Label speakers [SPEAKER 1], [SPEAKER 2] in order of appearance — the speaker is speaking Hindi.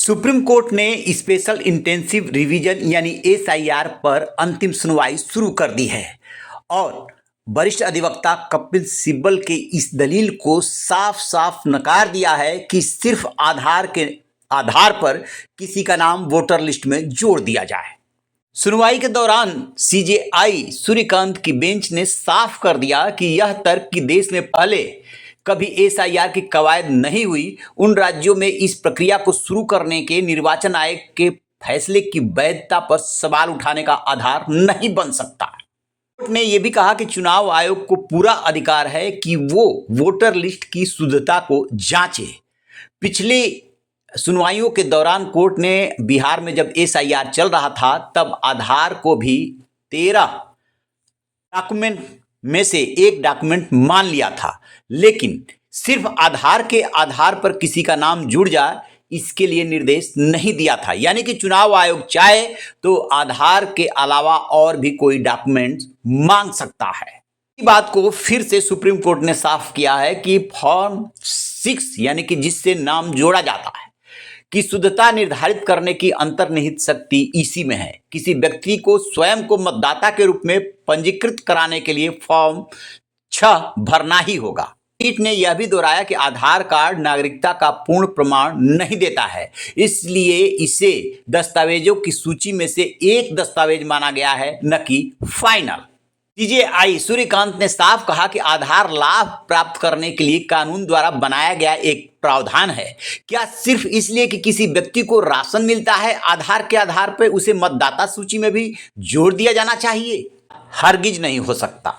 [SPEAKER 1] सुप्रीम कोर्ट ने स्पेशल इंटेंसिव रिवीजन यानी एसआईआर पर अंतिम सुनवाई शुरू कर दी है और वरिष्ठ अधिवक्ता कपिल सिब्बल के इस दलील को साफ साफ नकार दिया है कि सिर्फ आधार पर किसी का नाम वोटर लिस्ट में जोड़ दिया जाए। सुनवाई के दौरान सीजेआई सूर्यकांत की बेंच ने साफ कर दिया कि यह तर्क कि देश में पहले कभी एसआईआर की कवायद नहीं हुई, उन राज्यों में इस प्रक्रिया को शुरू करने के निर्वाचन आयोग के फैसले की वैधता पर सवाल उठाने का आधार नहीं बन सकता। कोर्ट ने यह भी कहा कि चुनाव आयोग को पूरा अधिकार है कि वो वोटर लिस्ट की शुद्धता को जांचे। पिछले सुनवाइयों के दौरान कोर्ट ने बिहार में जब एसआईआर चल रहा था तब आधार को भी 13 डॉक्यूमेंट में से एक डॉक्यूमेंट मान लिया था, लेकिन सिर्फ आधार के आधार पर किसी का नाम जुड़ जाए इसके लिए निर्देश नहीं दिया था। यानी कि चुनाव आयोग चाहे तो आधार के अलावा और भी कोई डॉक्यूमेंट मांग सकता है। इस बात को फिर से सुप्रीम कोर्ट ने साफ किया है कि फॉर्म 6 यानी कि जिससे नाम जोड़ा जाता है की शुद्धता निर्धारित करने की अंतर्निहित शक्ति इसी में है। किसी व्यक्ति को स्वयं को मतदाता के रूप में पंजीकृत कराने के लिए फॉर्म 6 भरना ही होगा। पीठ ने यह भी दोहराया कि आधार कार्ड नागरिकता का पूर्ण प्रमाण नहीं देता है, इसलिए इसे दस्तावेजों की सूची में से एक दस्तावेज माना गया है, न कि फाइनल। सीजेआई सूर्यकांत ने साफ कहा कि आधार लाभ प्राप्त करने के लिए कानून द्वारा बनाया गया एक प्रावधान है। क्या सिर्फ इसलिए कि किसी व्यक्ति को राशन मिलता है आधार के आधार पर उसे मतदाता सूची में भी जोड़ दिया जाना चाहिए? हरगिज नहीं हो सकता।